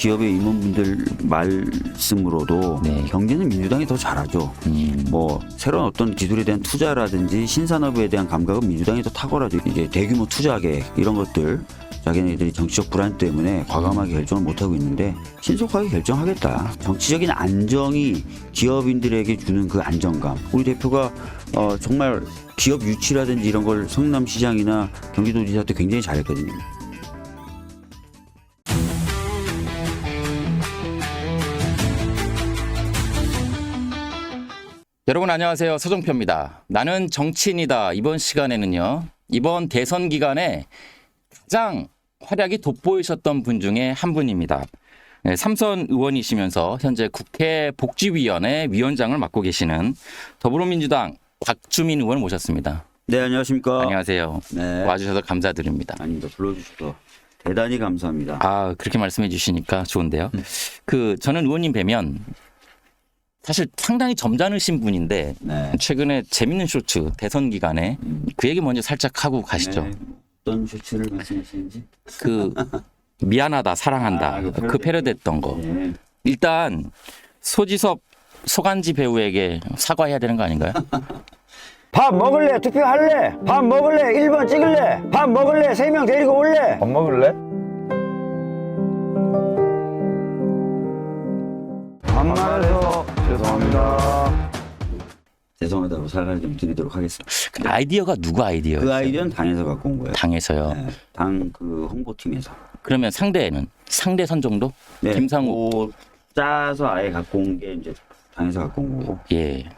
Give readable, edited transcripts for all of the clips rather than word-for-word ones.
기업의 임원분들 말씀으로도 네. 경제는 민주당이 더 잘하죠. 뭐 새로운 어떤 기술에 대한 투자라든지 신산업에 대한 감각은 민주당이 더 탁월하죠. 이제 대규모 투자 계획 이런 것들 자기네들이 정치적 불안 때문에 과감하게 결정을 못하고 있는데 신속하게 결정하겠다. 정치적인 안정이 기업인들에게 주는 그 안정감. 우리 대표가 정말 기업 유치라든지 이런 걸 성남시장이나 경기도지사 때 굉장히 잘했거든요. 여러분 안녕하세요. 서정표입니다. 나는 정치인이다. 이번 시간에는요. 이번 대선 기간에 가장 활약이 돋보이셨던 분 중에 한 분입니다. 네, 삼선 의원이시면서 현재 국회 복지위원회 위원장을 맡고 계시는 더불어민주당 박주민 의원을 모셨습니다. 네, 안녕하십니까. 안녕하세요. 네. 와주셔서 감사드립니다. 아닙니다. 불러주셔서 대단히 감사합니다. 아, 그렇게 말씀해 주시니까 좋은데요. 저는 의원님 뵈면 사실 상당히 점잖으신 분인데 네. 최근에 재밌는 쇼츠 대선 기간에 그 얘기 먼저 살짝 하고 가시죠. 네. 어떤 쇼츠를 말씀하시는지? 그 미안하다 사랑한다 아, 그 패러디했던 거. 네. 일단 소지섭 소간지 배우에게 사과해야 되는 거 아닌가요? 밥 먹을래? 투표할래? 밥 먹을래? 1번 찍을래? 밥 먹을래? 3명 데리고 올래? 밥 먹을래? 반말해서 죄송합니다. 죄송하다고 사과를 좀 드리도록 하겠습니다. 근데 아이디어가 누구 아이디어예요? 그 아이디어는 당에서 갖고 온 거예요. 당에서요. 네. 당 그 홍보팀에서. 그러면 상대 선정도? 네. 김상우. 뭐 짜서 아예 갖고 온 게 이제 당에서 갖고 온 거고. 예.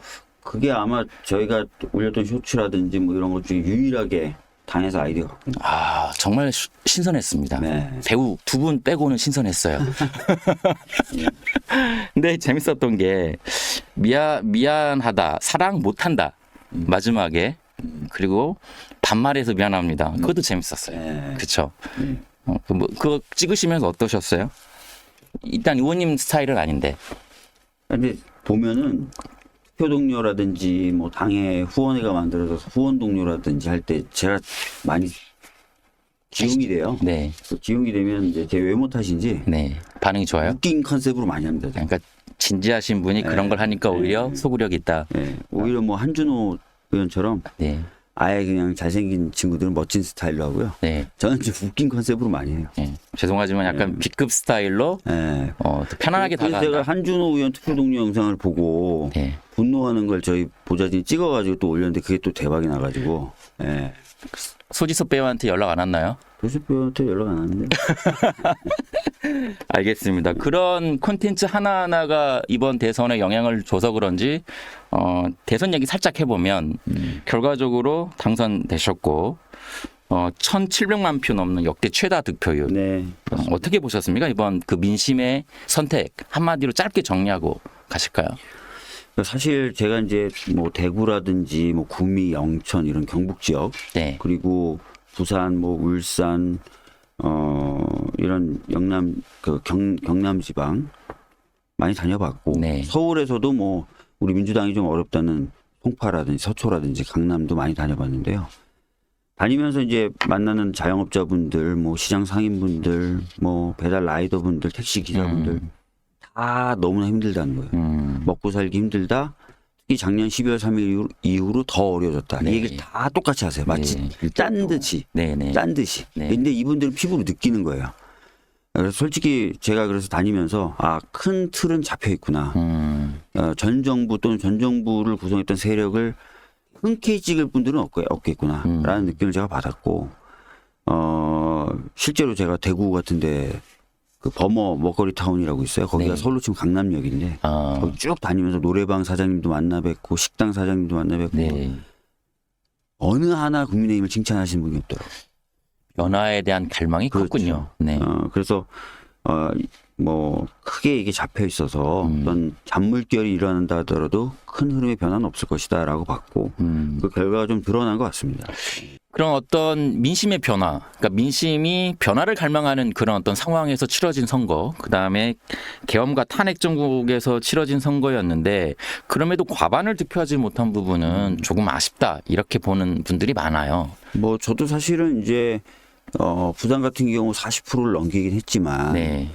그게 아마 저희가 올렸던 쇼츠라든지 뭐 이런 것 중에 유일하게 당에서 아이디어 갖고 온 거예요. 아, 정말 신선했습니다. 네. 배우 두 분 빼고는 신선했어요. 근데 재밌었던 게 미안하다, 사랑 못한다. 마지막에 그리고 반말해서 미안합니다. 그것도 재밌었어요. 네. 그렇죠. 그거 찍으시면서 어떠셨어요? 일단 의원님 스타일은 아닌데. 근데 보면은 투표 동료라든지 뭐 당의 후원회가 만들어져서 후원 동료라든지 할 때 제가 많이 기용이 돼요. 네, 그 기용이 되면 이제 제 외모 탓인지 네. 반응이 좋아요? 웃긴 컨셉으로 많이 합니다. 그러니까 진지하신 분이 그런 걸 하니까 오히려 소구력이 있다. 네. 오히려 뭐 한준호 의원처럼 네, 아예 그냥 잘생긴 친구들은 멋진 스타일로 하고요. 네. 저는 좀 웃긴 컨셉으로 많이 해요. 네. 죄송하지만 약간 B급 스타일로 네. 또 편안하게 그래서 제가 다가간다. 한준호 의원 투표 동료 영상을 보고 네. 분노하는 걸 저희 보좌진이 찍어가지고 또 올렸는데 그게 또 대박이 나가지고 네. 소지섭 배우한테 연락 안 왔나요? 도시표한테 연락 안 왔는데 알겠습니다. 그런 콘텐츠 하나하나가 이번 대선에 영향을 줘서 그런지 대선 얘기 살짝 해보면 결과적으로 당선되셨고 1,700만 표 넘는 역대 최다 득표율. 네. 어떻게 보셨습니까? 이번 그 민심의 선택 한마디로 짧게 정리하고 가실까요? 사실 제가 이제 뭐 대구라든지 뭐 구미, 영천 이런 경북 지역 네. 그리고 부산, 뭐 울산 이런 영남 경남 지방 많이 다녀봤고 네. 서울에서도 뭐 우리 민주당이 좀 어렵다는 송파라든지 서초라든지 강남도 많이 다녀봤는데요. 다니면서 이제 만나는 자영업자분들, 뭐 시장 상인분들, 뭐 배달 라이더분들, 택시 기사분들 다 너무나 힘들다는 거예요. 먹고 살기 힘들다. 특히 작년 12월 3일 이후로 더 어려워졌다. 네. 이 얘기를 다 똑같이 하세요. 마치 짠 듯이. 네네. 짠 듯이. 네. 근데 이분들은 피부로 느끼는 거예요. 그래서 솔직히 제가 그래서 다니면서 큰 틀은 잡혀 있구나. 전 정부 또는 전 정부를 구성했던 세력을 흔쾌히 찍을 분들은 없겠구나. 라는 느낌을 제가 받았고, 실제로 제가 대구 같은데 그 범어 먹거리 타운이라고 있어요. 거기가 네. 서울로 치면 강남역인데 거기 쭉 다니면서 노래방 사장님도 만나 뵙고 식당 사장님도 만나 뵙고 네. 어느 하나 국민의힘을 칭찬하시는 분이 없더라고요. 변화에 대한 갈망이 그렇죠. 컸군요. 네. 그래서 뭐 크게 이게 잡혀 있어서 어떤 잔물결이 일어난다 하더라도 큰 흐름의 변화는 없을 것이다라고 봤고 그 결과가 좀 드러난 것 같습니다. 그런 어떤 민심의 변화, 그러니까 민심이 변화를 갈망하는 그런 어떤 상황에서 치러진 선거, 그 다음에 계엄과 탄핵 정국에서 치러진 선거였는데 그럼에도 과반을 득표하지 못한 부분은 조금 아쉽다 이렇게 보는 분들이 많아요. 뭐 저도 사실은 이제 부산 같은 경우 40%를 넘기긴 했지만 네.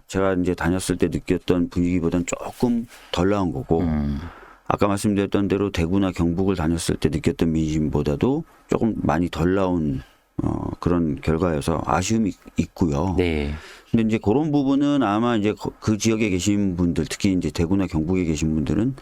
제가 이제 다녔을 때 느꼈던 분위기보다는 조금 덜 나온 거고 아까 말씀드렸던 대로 대구나 경북을 다녔을 때 느꼈던 민심보다도 조금 많이 덜 나온 그런 결과여서 아쉬움이 있고요. 네. 근데 이제 그런 부분은 아마 이제 그 지역에 계신 분들, 특히 이제 대구나 경북에 계신 분들은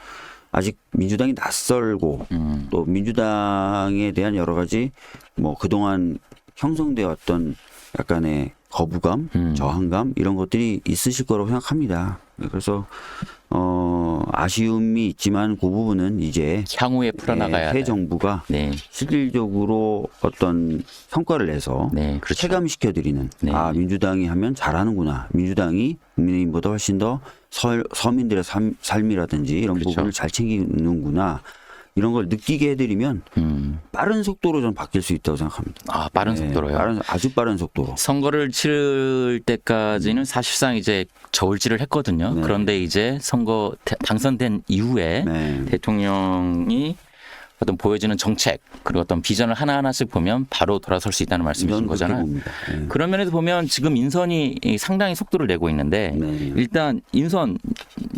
아직 민주당이 낯설고 또 민주당에 대한 여러 가지 뭐 그동안 형성되어 왔던 약간의 거부감, 저항감 이런 것들이 있으실 거라고 생각합니다. 그래서 아쉬움이 있지만 그 부분은 이제 향후에 풀어나가야 새 돼. 정부가 네. 실질적으로 어떤 성과를 내서 네, 그렇죠. 체감시켜드리는 네. 아 민주당이 하면 잘하는구나. 민주당이 국민의힘보다 훨씬 더 서민들의 삶이라든지 이런 그렇죠. 부분을 잘 챙기는구나. 이런 걸 느끼게 해드리면 빠른 속도로 좀 바뀔 수 있다고 생각합니다. 아, 빠른 속도로요. 아주 빠른 속도로. 선거를 치를 때까지는 사실상 이제 저울질을 했거든요. 네. 그런데 이제 선거 당선된 이후에 네. 대통령이 어떤 보여주는 정책 그리고 어떤 비전을 하나하나씩 보면 바로 돌아설 수 있다는 말씀이신 저는 그렇게 거잖아요. 봅니다. 네. 그런 면에서 보면 지금 인선이 상당히 속도를 내고 있는데 네. 일단 인선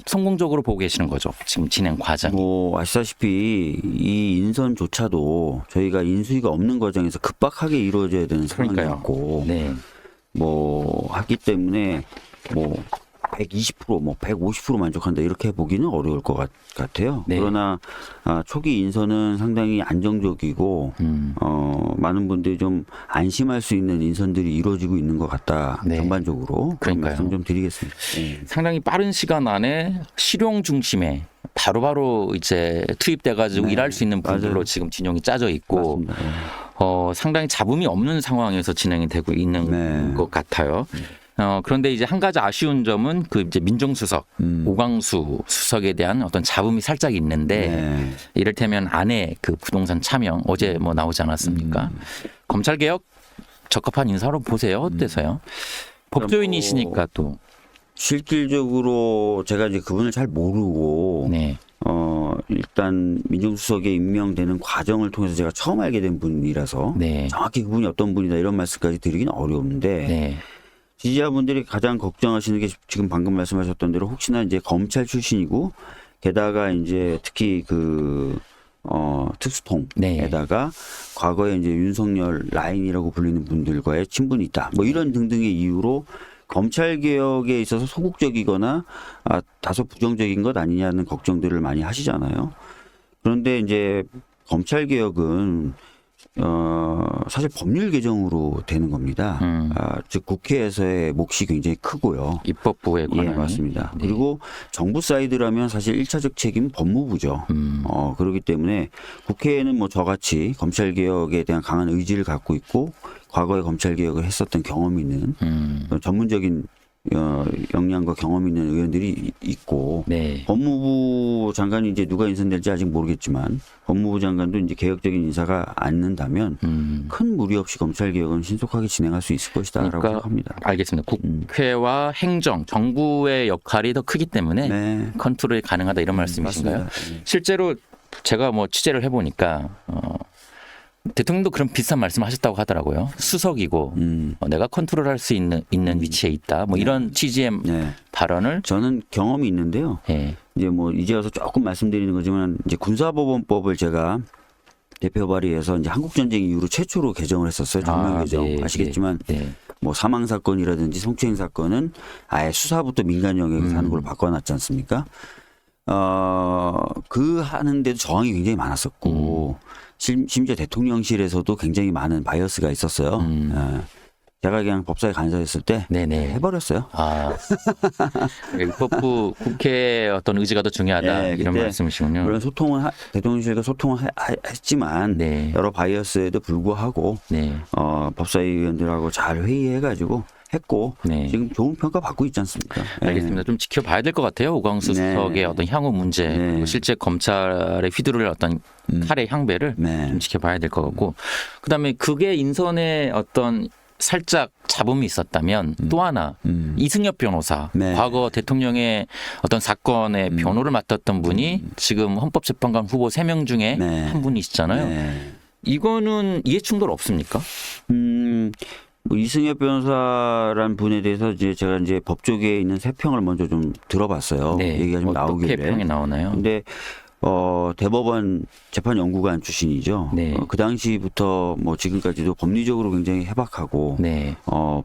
성공적으로 보고 계시는 거죠. 지금 진행 과정이. 뭐 아시다시피 이 인선조차도 저희가 인수위가 없는 과정에서 급박하게 이루어져야 되는 그러니까요. 상황이었고 네. 뭐 하기 때문에 뭐 120%, 뭐 150% 만족한다 이렇게 보기는 어려울 것 같아요. 네. 그러나 초기 인선은 상당히 안정적이고 많은 분들이 좀 안심할 수 있는 인선들이 이루어지고 있는 것 같다. 네. 전반적으로 그런 그러니까요. 말씀 좀 드리겠습니다. 네. 상당히 빠른 시간 안에 실용 중심에 바로바로 이제 투입돼 가지고 네. 일할 수 있는 분들로 맞아요. 지금 진영이 짜져 있고 맞습니다. 네. 상당히 잡음이 없는 상황에서 진행이 되고 있는 네. 것 같아요. 그런데 이제 한 가지 아쉬운 점은 그 이제 민정수석 오광수 수석에 대한 어떤 잡음이 살짝 있는데 네. 이를테면 아내 그 부동산 차명 어제 뭐 나오지 않았습니까? 검찰 개혁 적합한 인사로 보세요. 어때서요? 법조인이시니까 또 실질적으로 제가 이제 그분을 잘 모르고 네. 일단 민정수석에 임명되는 과정을 통해서 제가 처음 알게 된 분이라서 네. 정확히 그분이 어떤 분이다 이런 말씀까지 드리기는 어려운데 네. 지지자분들이 가장 걱정하시는 게 지금 방금 말씀하셨던 대로 혹시나 이제 검찰 출신이고 게다가 이제 특히 그 특수통에다가 과거에 이제 윤석열 라인이라고 불리는 분들과의 친분이 있다. 뭐 이런 등등의 이유로 검찰 개혁에 있어서 소극적이거나 다소 부정적인 것 아니냐는 걱정들을 많이 하시잖아요. 그런데 이제 검찰 개혁은 사실 법률 개정으로 되는 겁니다. 즉 국회에서의 몫이 굉장히 크고요. 입법부의 예, 권한이 맞습니다. 네. 그리고 정부 사이드라면 사실 1차적 책임은 법무부죠. 그렇기 때문에 국회에는 뭐 저같이 검찰 개혁에 대한 강한 의지를 갖고 있고 과거에 검찰 개혁을 했었던 경험이 있는 전문적인 역량과 경험이 있는 의원들이 있고 네. 법무부 장관이 이제 누가 인선될지 아직 모르겠지만 법무부 장관도 이제 개혁적인 인사가 않는다면 큰 무리 없이 검찰 개혁은 신속하게 진행할 수 있을 것이다라고 그러니까 생각합니다. 알겠습니다. 국회와 행정, 정부의 역할이 더 크기 때문에 네. 컨트롤이 가능하다 이런 말씀이신가요? 맞습니다. 네. 실제로 제가 뭐 취재를 해보니까 대통령도 그런 비슷한 말씀하셨다고 하더라고요. 수석이고 내가 컨트롤할 수 있는 위치에 있다. 뭐 이런 취지의 네. 발언을 저는 경험이 있는데요. 예. 이제 뭐 이제 와서 조금 말씀드리는 거지만 이제 군사법원법을 제가 대표 발의해서 이제 한국 전쟁 이후로 최초로 개정을 했었어요. 전면 개정 네, 아시겠지만 네. 뭐 사망 사건이라든지 성추행 사건은 아예 수사부터 민간 영역에서 하는 걸로 바꿔놨지 않습니까? 그 하는데도 저항이 굉장히 많았었고 심지어 대통령실에서도 굉장히 많은 바이어스가 있었어요. 제가 그냥 법사위 간사였을 때 네네. 해버렸어요. 입법부 국회의 어떤 의지가 더 중요하다 네, 이런 그때 말씀이시군요. 물론 대통령실과 소통을 했지만 네. 여러 바이어스에도 불구하고 네. 법사위 의원들하고 잘 회의해가지고 했고 네. 지금 좋은 평가 받고 있지 않습니까? 알겠습니다. 좀 지켜봐야 될 것 같아요. 오광수 네. 수석의 어떤 향후 문제, 네. 그리고 실제 검찰의 휘두를 어떤 칼의 향배를 네. 좀 지켜봐야 될 것 같고, 그다음에 그게 인선에 어떤 살짝 잡음이 있었다면 또 하나 이승엽 변호사, 네. 과거 대통령의 어떤 사건의 변호를 맡았던 분이 지금 헌법재판관 후보 3명 중에 네. 한 분이시잖아요. 네. 이거는 이해충돌 없습니까? 뭐 이승엽 변호사란 분에 대해서 이제 제가 이제 법조계에 있는 세 평을 먼저 좀 들어봤어요. 네. 얘기가 좀 어떻게 나오길래. 평이 나오나요? 근데 대법원 재판연구관 출신이죠. 네. 그 당시부터 뭐 지금까지도 법리적으로 굉장히 해박하고 네.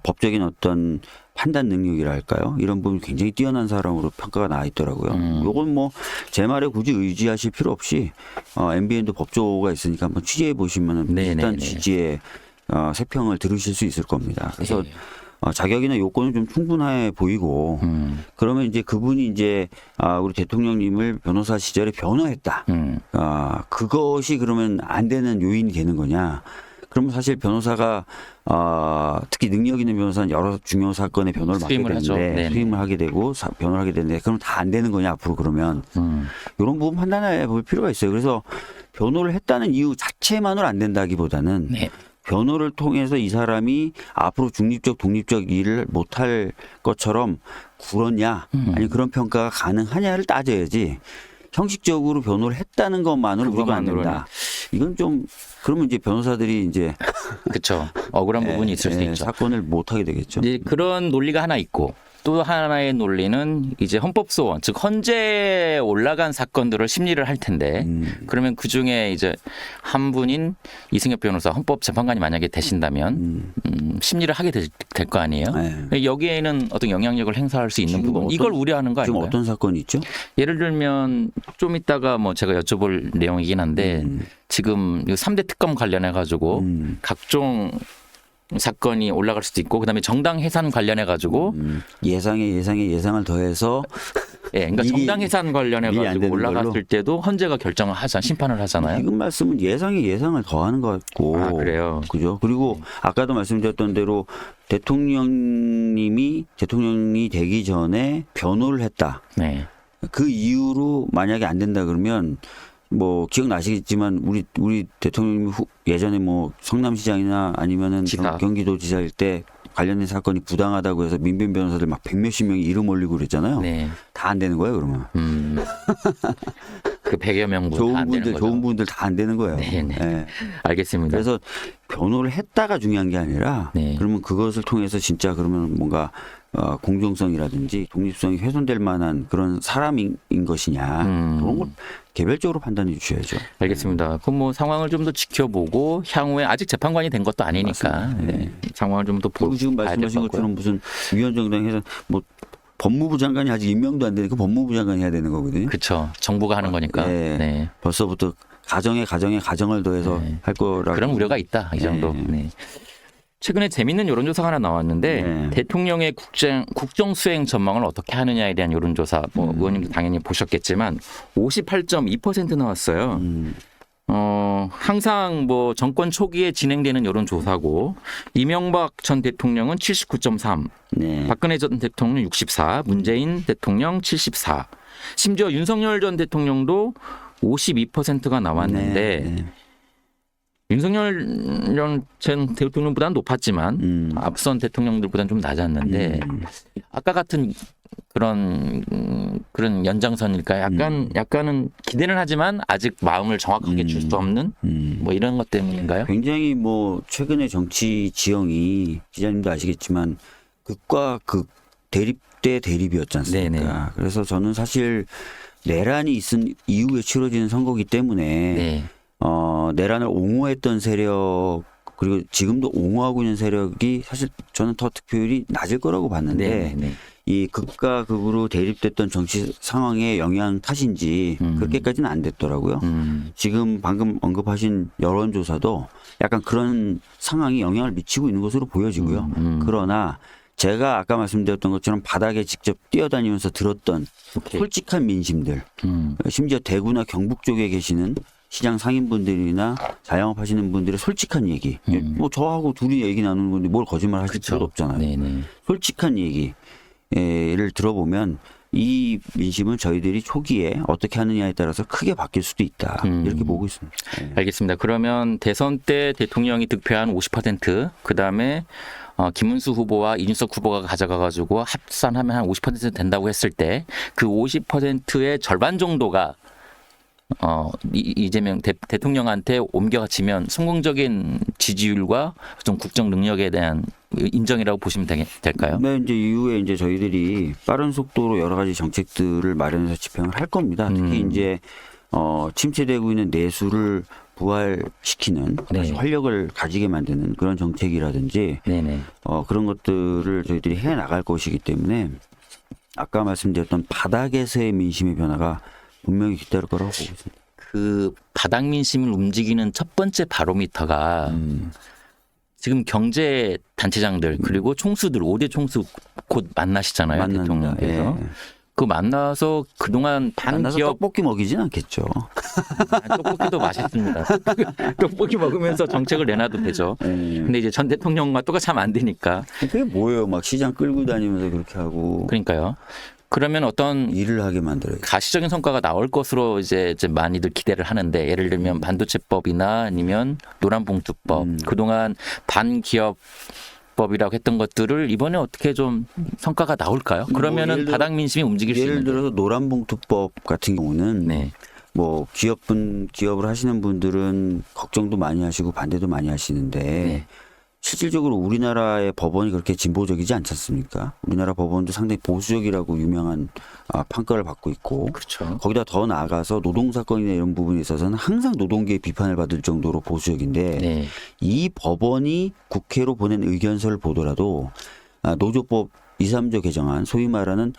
법적인 어떤 판단 능력이랄까요? 이런 부분 굉장히 뛰어난 사람으로 평가가 나 있더라고요. 요건 뭐 제 말에 굳이 의지하실 필요 없이 MBN도 법조가 있으니까 한번 취재해 보시면은 네, 비슷한 네, 네. 취지의 세 평을 들으실 수 있을 겁니다. 그래서 네. 자격이나 요건은 좀 충분해 보이고 그러면 이제 그분이 이제 우리 대통령님을 변호사 시절에 변호했다. 그것이 그러면 안 되는 요인이 되는 거냐? 그러면 사실 변호사가 특히 능력 있는 변호사는 여러 중요 사건의 변호를 맡게 수임을 하죠. 되는데 네네. 수임을 하게 되고 변호를 하게 되는데 그럼 다 안 되는 거냐 앞으로 그러면 이런 부분 판단해 볼 필요가 있어요. 그래서 변호를 했다는 이유 자체만으로 안 된다기보다는 네. 변호를 통해서 이 사람이 앞으로 중립적 독립적 일을 못할 것처럼 굴었냐 아니 그런 평가가 가능하냐를 따져야지 형식적으로 변호를 했다는 것만으로 무조건 안 된다. 이건 좀 그러면 이제 변호사들이 이제 그렇죠. 억울한 부분이 있을 수 있죠. 사건을 못 하게 되겠죠. 이제 그런 논리가 하나 있고 또 하나의 논리는 이제 헌법소원 즉 헌재에 올라간 사건들을 심리를 할 텐데 그러면 그중에 이제 한 분인 이승엽 변호사 헌법재판관이 만약에 되신다면 심리를 하게 될 거 아니에요. 네. 여기에는 어떤 영향력을 행사할 수 있는 지금 부분 어떤- 이걸 우려하는 거 지금 아닌가요? 어떤 사건이 있죠? 예를 들면 좀 이따가 뭐 제가 여쭤볼 내용이긴 한데 지금 3대 특검 관련해 가지고 각종 사건이 올라갈 수도 있고 그다음에 정당 해산 관련해 가지고 예상에 예상을 더해서 예, 그러니까 미리- 정당 해산 관련해 미리 안 가지고 되는 올라갔을 걸로? 때도 헌재가 결정을 하잖아, 심판을 하잖아요. 지금 말씀은 예상에 예상을 더하는 것 같고 아, 그래요? 그죠? 그리고 아까도 말씀드렸던 대로 대통령이 되기 전에 변호를 했다. 네. 그 이유로 만약에 안 된다 그러면 뭐 기억나시겠지만 우리 대통령님이 예전에 뭐 성남시장이나 아니면은 지사. 경기도 지사일 때 관련된 사건이 부당하다고 해서 민변 변호사들 막 100몇십 명이 이름 올리고 그랬잖아요. 네. 다 안 되는 거예요, 그러면. 그 100여 명분 다안 되는 거죠. 좋은 분들 다 안 되는 거예요. 네네. 예. 알겠습니다. 그래서 변호를 했다가 중요한 게 아니라 네. 그러면 그것을 통해서 진짜 그러면 뭔가 공정성이라든지 독립성이 훼손될 만한 그런 사람인 것이냐 그런 걸 개별적으로 판단해 주셔야죠. 알겠습니다. 그럼 뭐 상황을 좀 더 지켜보고 향후에 아직 재판관이 된 것도 아니니까 맞습니다. 네. 상황을 좀 더 그리고 지금 봐야 될 말씀하신 것 같고요. 것처럼 무슨 위원정당에서 뭐 법무부 장관이 아직 임명도 안 되니까 법무부 장관이 해야 되는 거거든요. 그렇죠. 정부가 하는 거니까. 네. 네. 벌써부터 가정에 가정을 더해서 네. 할 거라고. 그런 우려가 있다. 이 정도. 네. 네. 최근에 재밌는 여론조사가 하나 나왔는데 네. 대통령의 국정 수행 전망을 어떻게 하느냐에 대한 여론조사 뭐 의원님도 당연히 보셨겠지만 58.2% 나왔어요. 항상 뭐 정권 초기에 진행되는 여론조사고 이명박 전 대통령은 79.3, 네. 박근혜 전 대통령 64, 문재인 대통령 74, 심지어 윤석열 전 대통령도 52%가 나왔는데 네. 윤석열 전 대통령보다는 높았지만 앞선 대통령들보다는 좀 낮았는데 아까 같은 그런 연장선일까요? 약간은 기대는 하지만 아직 마음을 정확하게 줄 수 없는 뭐 이런 것 때문인가요? 굉장히 뭐 최근에 정치 지형이 기자님도 아시겠지만 극과 극 대립 대 대립이었지 않습니까? 네네. 그래서 저는 사실 내란이 있은 이후에 치러지는 선거기 때문에 네. 내란을 옹호했던 세력 그리고 지금도 옹호하고 있는 세력이 사실 저는 더 득표율이 낮을 거라고 봤는데 네. 이 극과 극으로 대립됐던 정치 상황의 영향 탓인지 그렇게까지는 안 됐더라고요. 지금 방금 언급하신 여론조사도 약간 그런 상황이 영향을 미치고 있는 것으로 보여지고요. 그러나 제가 아까 말씀드렸던 것처럼 바닥에 직접 뛰어다니면서 들었던 오케이. 솔직한 민심들, 심지어 대구나 경북 쪽에 계시는 시장 상인분들이나 자영업하시는 분들의 솔직한 얘기. 뭐 저하고 둘이 얘기 나누는 건데 뭘 거짓말 하실 필요도 없잖아요. 네네. 솔직한 얘기를 들어보면 이 민심은 저희들이 초기에 어떻게 하느냐에 따라서 크게 바뀔 수도 있다. 이렇게 보고 있습니다. 네. 알겠습니다. 그러면 대선 때 대통령이 득표한 50%, 그 다음에 김문수 후보와 이준석 후보가 가져가가지고 합산하면 한 50% 된다고 했을 때 그 50%의 절반 정도가 이재명 대통령한테 옮겨지면 성공적인 지지율과 좀 국정 능력에 대한 인정이라고 보시면 될까요? 네, 이제 이후에 이제 저희들이 빠른 속도로 여러 가지 정책들을 마련해서 집행을 할 겁니다. 특히 이제 침체되고 있는 내수를 부활시키는 다시 네. 활력을 가지게 만드는 그런 정책이라든지 네네. 그런 것들을 저희들이 해 나갈 것이기 때문에 아까 말씀드렸던 바닥에서의 민심의 변화가 분명히 뒤따를 거라고 보고 있습니다. 그 바닥 민심을 움직이는 첫 번째 바로미터가 지금 경제 단체장들 그리고 총수들 5대 총수 곧 만나시잖아요. 만난다. 대통령께서. 예. 그 만나서 그동안 만나서 반기업 떡볶이 먹이진 않겠죠. 떡볶이도 맛있습니다. 떡볶이 먹으면서 정책을 내놔도 되죠. 근데 이제 전 대통령과 똑같이 하면 안 되니까. 그게 뭐예요? 막 시장 끌고 다니면서 그렇게 하고 그러니까요. 그러면 어떤 일을 하게 만들어요. 가시적인 성과가 나올 것으로 이제 많이들 기대를 하는데 예를 들면 반도체법이나 아니면 노란봉투법 그동안 반기업법이라고 했던 것들을 이번에 어떻게 좀 성과가 나올까요? 그러면은 예를 들어- 바닥 민심이 움직일 수 예를 있는 들어서 노란봉투법 같은 경우는 네. 뭐 기업을 하시는 분들은 걱정도 많이 하시고 반대도 많이 하시는데 네. 실질적으로 우리나라의 법원이 그렇게 진보적이지 않지 않습니까? 우리나라 법원도 상당히 보수적이라고 유명한 평가를 받고 있고 그렇죠. 거기다 더 나아가서 노동사건이나 이런 부분에 있어서는 항상 노동계의 비판을 받을 정도로 보수적인데 네. 이 법원이 국회로 보낸 의견서를 보더라도 노조법 2, 3조 개정안 소위 말하는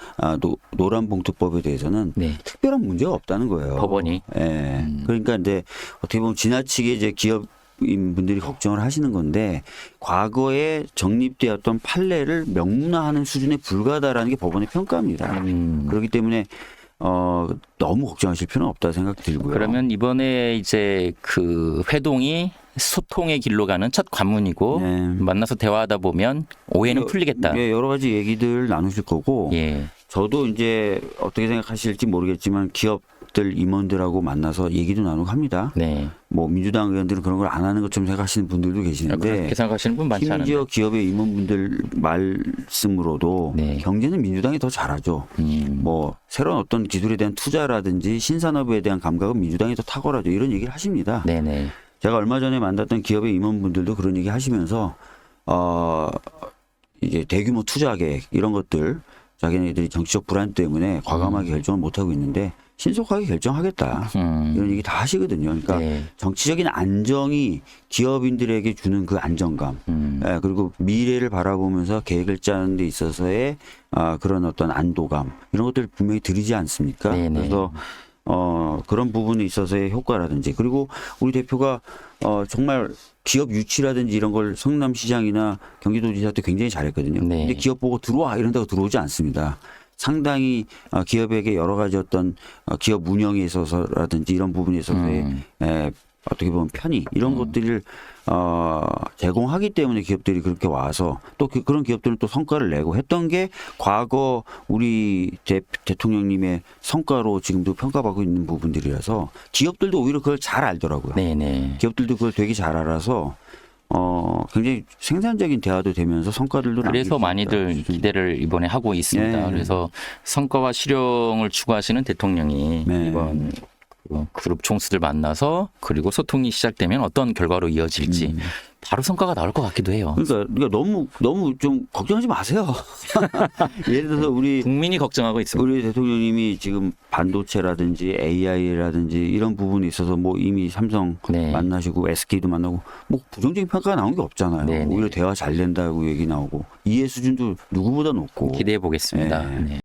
노란봉투법에 대해서는 네. 특별한 문제가 없다는 거예요. 법원이? 예. 그러니까 이제 어떻게 보면 지나치게 이제 기업인 분들이 걱정을 하시는 건데 과거에 정립되었던 판례를 명문화하는 수준에 불과하다라는 게 법원의 평가입니다. 그렇기 때문에 너무 걱정하실 필요는 없다 생각 들고요. 그러면 이번에 이제 그 회동이 소통의 길로 가는 첫 관문이고 네. 만나서 대화하다 보면 오해는 풀리겠다. 예, 여러 가지 얘기들 나누실 거고 예. 저도 이제 어떻게 생각하실지 모르겠지만 기업들 임원들하고 만나서 얘기도 나누고 합니다. 네. 뭐 민주당 의원들은 그런 걸 안 하는 것처럼 생각하시는 분들도 계시는데 그렇게 생각하시는 분 많지 않은데. 심지어 기업의 임원분들 말씀으로도 네. 경제는 민주당이 더 잘하죠. 뭐 새로운 어떤 기술에 대한 투자라든지 신산업에 대한 감각은 민주당이 더 탁월하죠. 이런 얘기를 하십니다. 네네. 제가 얼마 전에 만났던 기업의 임원분들도 그런 얘기 하시면서 이제 대규모 투자 계획 이런 것들 자기네들이 정치적 불안 때문에 과감하게 결정을 못 하고 있는데 신속하게 결정하겠다 이런 얘기 다 하시거든요. 그러니까 네. 정치적인 안정이 기업인들에게 주는 그 안정감, 예, 그리고 미래를 바라보면서 계획을 짜는 데 있어서의 그런 어떤 안도감 이런 것들 분명히 들이지 않습니까? 네네. 그래서 그런 부분에 있어서의 효과라든지 그리고 우리 대표가 정말 기업 유치라든지 이런 걸 성남시장이나 경기도지사 때 굉장히 잘했거든요. 네. 근데 기업 보고 들어와 이런다고 들어오지 않습니다. 상당히 기업에게 여러 가지 어떤 기업 운영에 있어서라든지 이런 부분에 있어서의 어떻게 보면 편의 이런 것들을 제공하기 때문에 기업들이 그렇게 와서 또 그런 기업들은 또 성과를 내고 했던 게 과거 우리 대통령님의 성과로 지금도 평가받고 있는 부분들이라서 기업들도 오히려 그걸 잘 알더라고요. 네네. 기업들도 그걸 되게 잘 알아서 굉장히 생산적인 대화도 되면서 성과들도 남길 그래서 수 많이들 있다. 기대를 이번에 하고 있습니다. 네. 그래서 성과와 실용을 추구하시는 대통령이 네. 이번 그 그룹 총수들 만나서 그리고 소통이 시작되면 어떤 결과로 이어질지 바로 성과가 나올 것 같기도 해요. 그러니까 너무 좀 걱정하지 마세요. 예를 들어서 국민이 걱정하고 있습니다. 우리 대통령님이 지금 반도체라든지 AI라든지 이런 부분에 있어서 뭐 이미 삼성 네. 만나시고 SK도 만나고 뭐 부정적인 평가가 나온 게 없잖아요. 네, 네. 오히려 대화 잘 된다고 얘기 나오고 이해 수준도 누구보다 높고 기대해 보겠습니다. 네. 네.